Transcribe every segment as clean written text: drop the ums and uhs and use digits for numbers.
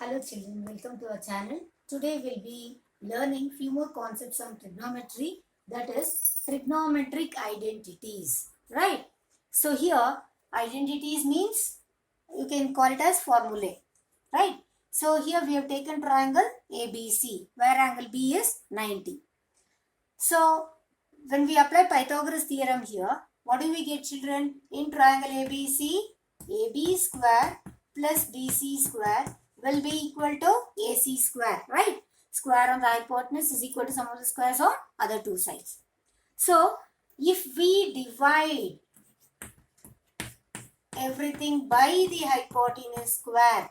Hello children, welcome to our channel. Today we'll be learning few more concepts on trigonometry, that is trigonometric identities, right? So here identities means you can call it as formulae, right? So here we have taken triangle ABC where angle B is 90. So when we apply Pythagoras theorem here, what do we get children? In triangle ABC, AB square plus BC square will be equal to AC square, right? Square on the hypotenuse is equal to sum of the squares on other two sides. So if we divide everything by the hypotenuse square,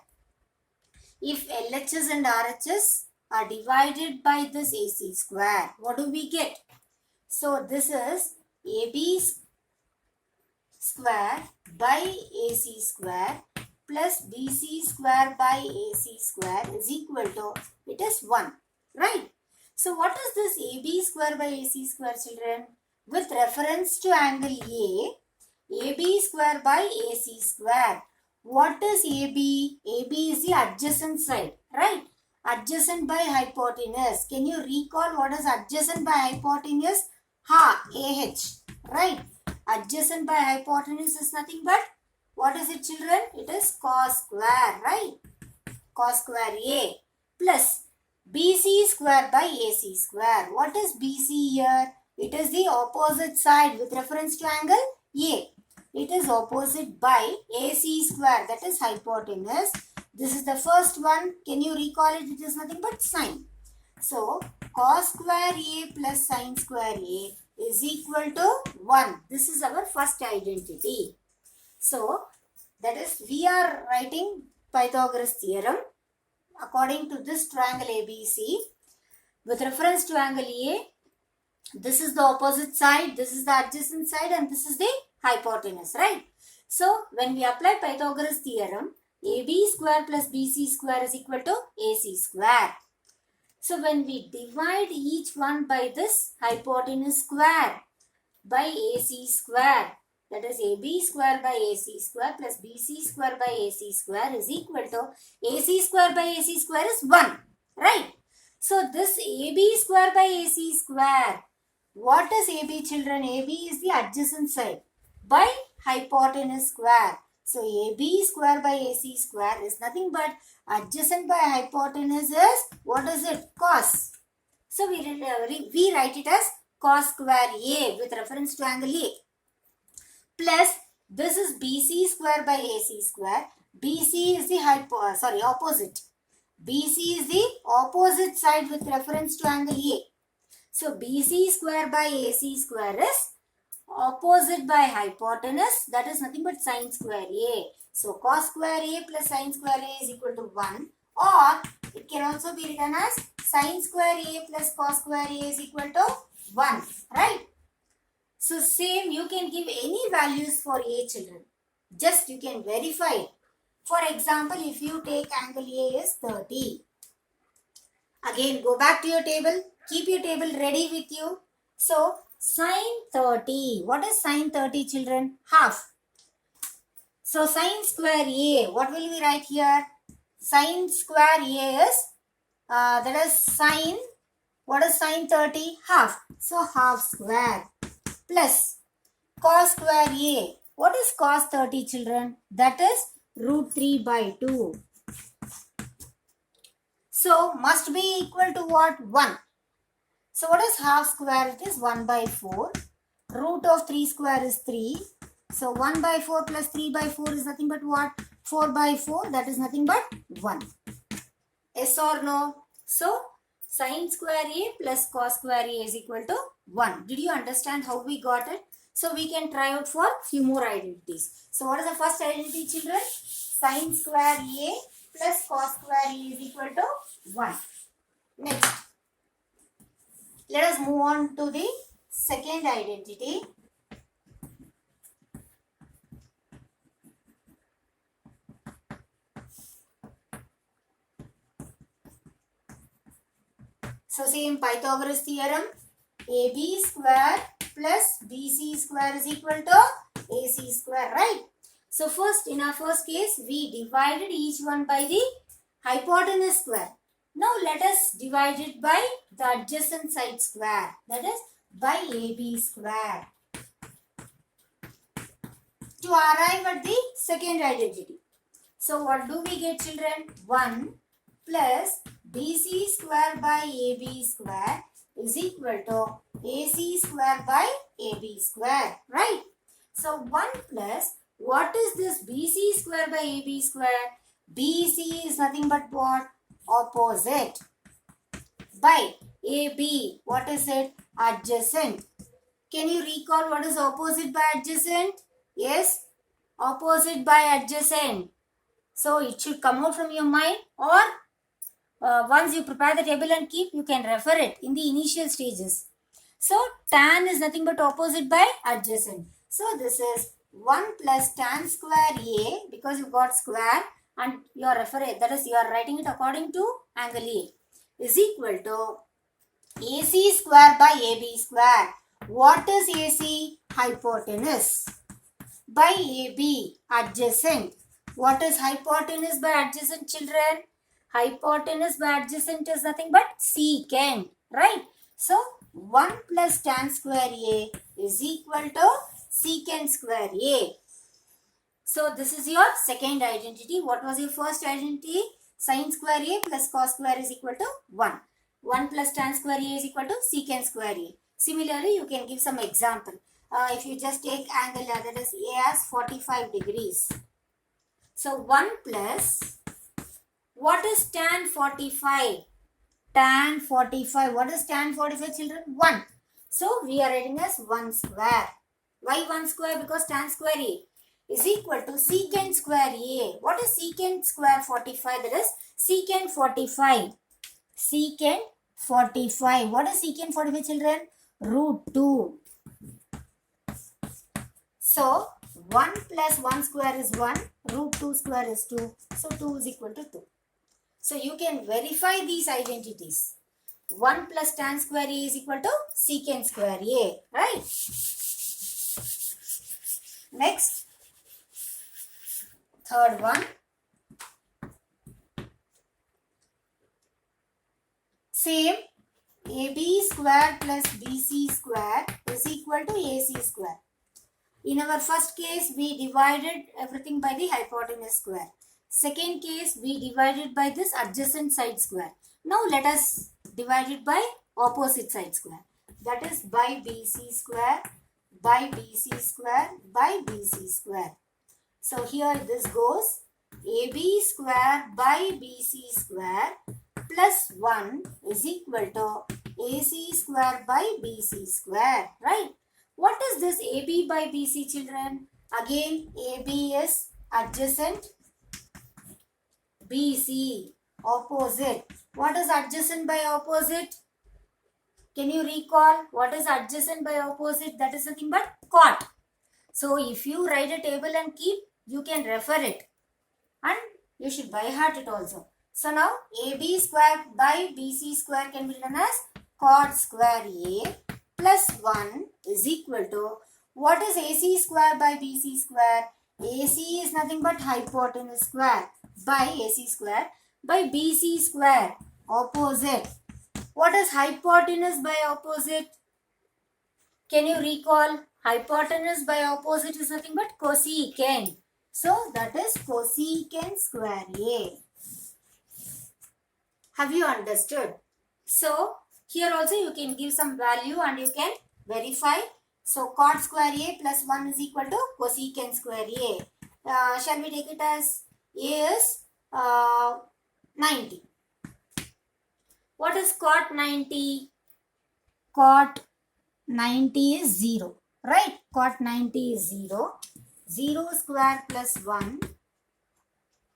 if LHS and RHS are divided by this AC square, what do we get? So this is AB square by AC square plus BC square by AC square is equal to, it is 1, right? So what is this AB square by AC square, children? With reference to angle A, AB square by AC square. What is AB? AB is the adjacent side, right? Adjacent by hypotenuse. Can you recall what is adjacent by hypotenuse? AH, right? Adjacent by hypotenuse is nothing but, what is it children? It is cos square, right? Cos square A plus BC square by AC square. What is BC here? It is the opposite side with reference to angle A. It is opposite by AC square, that is hypotenuse. This is the first one. Can you recall it? It is nothing but sine. So cos square A plus sine square A is equal to 1. This is our first identity. So that is, we are writing Pythagoras theorem according to this triangle ABC. With reference to angle A, this is the opposite side, this is the adjacent side, and this is the hypotenuse, right? So when we apply Pythagoras theorem, AB square plus BC square is equal to AC square. So when we divide each one by this hypotenuse square by AC square, that is AB square by AC square plus BC square by AC square is equal to AC square by AC square is 1, right? So this AB square by AC square, what is AB children? AB is the adjacent side by hypotenuse square. So AB square by AC square is nothing but adjacent by hypotenuse is, what is it? Cos. So we write it as cos square A with reference to angle A. Plus this is BC square by AC square. BC is the opposite. BC is the opposite side with reference to angle A. So BC square by AC square is opposite by hypotenuse, that is nothing but sine square A. So cos square A plus sine square A is equal to 1, or it can also be written as sine square A plus cos square A is equal to 1, right? So same, you can give any values for A children. Just you can verify. For example, if you take angle A is 30. Again, go back to your table. Keep your table ready with you. So sine 30. What is sine 30 children? Half. So sine square A. What will we write here? Sine square A is, that is sine. What is sine 30? Half. So half square. Plus cos square A. What is cos 30 children? That is root 3 by 2. So must be equal to what? 1. So what is half square? It is 1 by 4. Root of 3 square is 3. So 1 by 4 plus 3 by 4 is nothing but what? 4 by 4, that is nothing but 1. Yes or no? So sine square A plus cos square A is equal to 1. Did you understand how we got it? So we can try out for few more identities. So what is the first identity children? Sine square A plus cos square A is equal to 1. Next, let us move on to the second identity. So same Pythagoras theorem, AB square plus BC square is equal to AC square, right? So first, in our first case, we divided each one by the hypotenuse square. Now let us divide it by the adjacent side square, that is by AB square, to arrive at the second identity. So what do we get, children? 1 plus BC square by AB square is equal to AC square by AB square, right? So 1 plus, what is this BC square by AB square? BC is nothing but what? Opposite. By AB, what is it? Adjacent. Can you recall what is opposite by adjacent? Yes, opposite by adjacent. So it should come out from your mind, or once you prepare the table and keep, you can refer it in the initial stages. So tan is nothing but opposite by adjacent. So this is 1 plus tan square A, because you got square and you are referring, that is you are writing it according to angle A, is equal to AC square by AB square. What is AC? Hypotenuse. By AB, adjacent. What is hypotenuse by adjacent, children? Hypotenuse by adjacent is nothing but secant, right? So 1 plus tan square A is equal to secant square A. So this is your second identity. What was your first identity? Sin square A plus cos square is equal to 1. 1 plus tan square A is equal to secant square A. Similarly, you can give some example. If you just take angle, that is A as 45 degrees. So 1 plus, what is tan 45? Tan 45. What is tan 45, children? 1. So we are writing as 1 square. Why 1 square? Because tan square A is equal to secant square A. What is secant square 45? That is secant 45. Secant 45. What is secant 45, children? Root 2. So 1 plus 1 square is 1. Root 2 square is 2. So 2 is equal to 2. So you can verify these identities. 1 plus tan square A is equal to secant square A. Right? Next. Third one. Same. AB square plus BC square is equal to AC square. In our first case, we divided everything by the hypotenuse square. Second case, we divided by this adjacent side square. Now let us divide it by opposite side square. That is by BC square, by BC square, by BC square. So here this goes AB square by BC square plus 1 is equal to AC square by BC square. Right? What is this AB by BC, children? Again, AB is adjacent, BC opposite. What is adjacent by opposite? Can you recall what is adjacent by opposite? That is nothing but cot. So if you write a table and keep, you can refer it and you should by heart it also. So now AB square by BC square can be written as cot square A plus 1 is equal to, what is AC square by BC square? AC is nothing but hypotenuse square by AC square by BC square, opposite. What is hypotenuse by opposite? Can you recall? Hypotenuse by opposite is nothing but cosecant. So that is cosecant square A. Have you understood? So here also you can give some value and you can verify. So cot square A plus 1 is equal to cosecant square A. Shall we take it as A is 90. What is cot 90? Cot 90 is 0. Right? Cot 90 is 0. 0 square plus 1.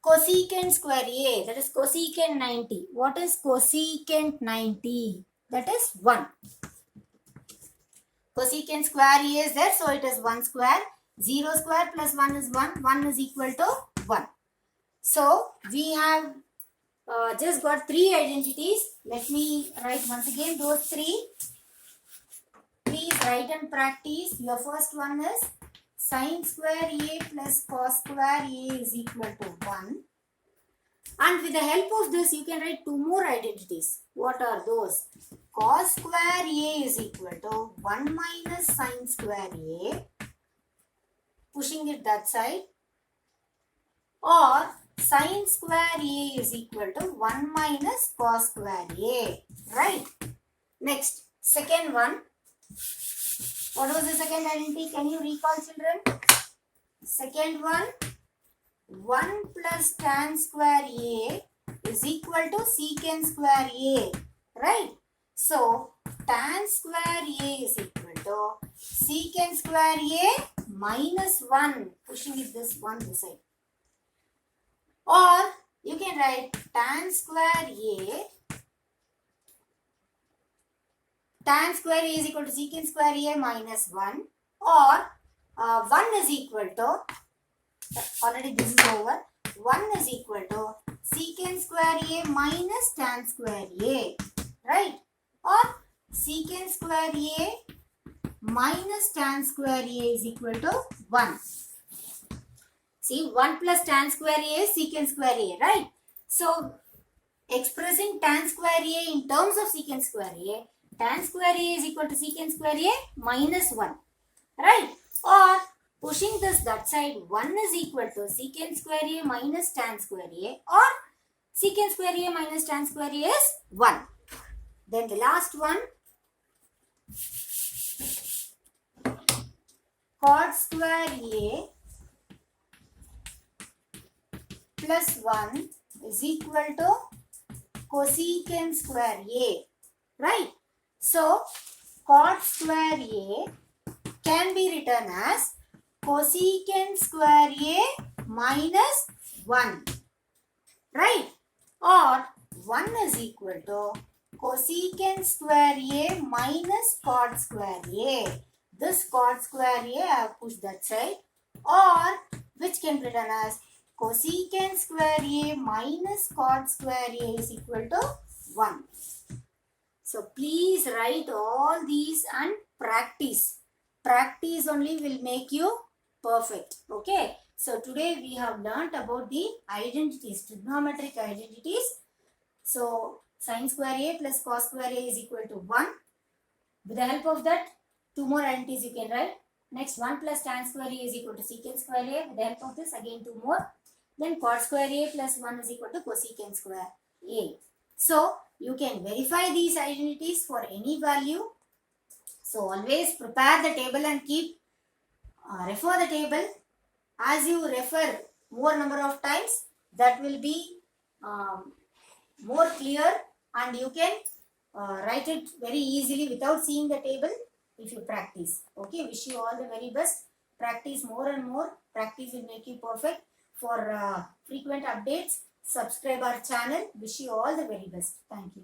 Cosecant square A, that is cosecant 90. What is cosecant 90? That is 1. Cosecant square A is there, so it is 1 square. 0 square plus 1 is 1. 1 is equal to 1. So we have just got 3 identities. Let me write once again those 3. Please write and practice. Your first one is sin square A plus cos square A is equal to 1. And with the help of this, you can write two more identities. What are those? Cos square A is equal to 1 minus sin square A, pushing it that side, or sin square A is equal to 1 minus cos square A, right? Next, second one. What was the second identity? Can you recall, children? Second one, 1 plus tan square A is equal to secant square A, right? So, tan square A is equal to secant square A minus 1, pushing it this one this side. Or, you can write tan square A is equal to secant square A minus 1, or 1 is equal to, already this is over, 1 is equal to secant square A minus tan square A, right? Or secant square A minus tan square A is equal to 1. See, 1 plus tan square A is secant square A, right? So, expressing tan square A in terms of secant square A, tan square A is equal to secant square A minus 1, right? Or pushing this that side, 1 is equal to secant square A minus tan square A, or secant square A minus tan square A is 1. Then the last one, cot square A plus 1 is equal to cosecant square A, right? So, cot square A can be written as cosecant square A minus 1, right? Or 1 is equal to cosecant square A minus cot square A. This cot square A I have pushed that side, or which can be written as cosecant square A minus cot square A is equal to 1. So please write all these and practice. Practice only will make you perfect. Okay. So today we have learnt about the identities, trigonometric identities. So sin square A plus cos square A is equal to 1. With the help of that, two more identities you can write. Next, 1 plus tan square A is equal to secant square A. With the help of this, again two more. Then cot square A plus 1 is equal to cosecant square A. So, you can verify these identities for any value. So, always prepare the table and keep refer the table. As you refer more number of times, that will be more clear, and you can write it very easily without seeing the table if you practice. Okay, wish you all the very best. Practice more and more. Practice will make you perfect. For frequent updates, subscribe our channel. Wish you all the very best. Thank you.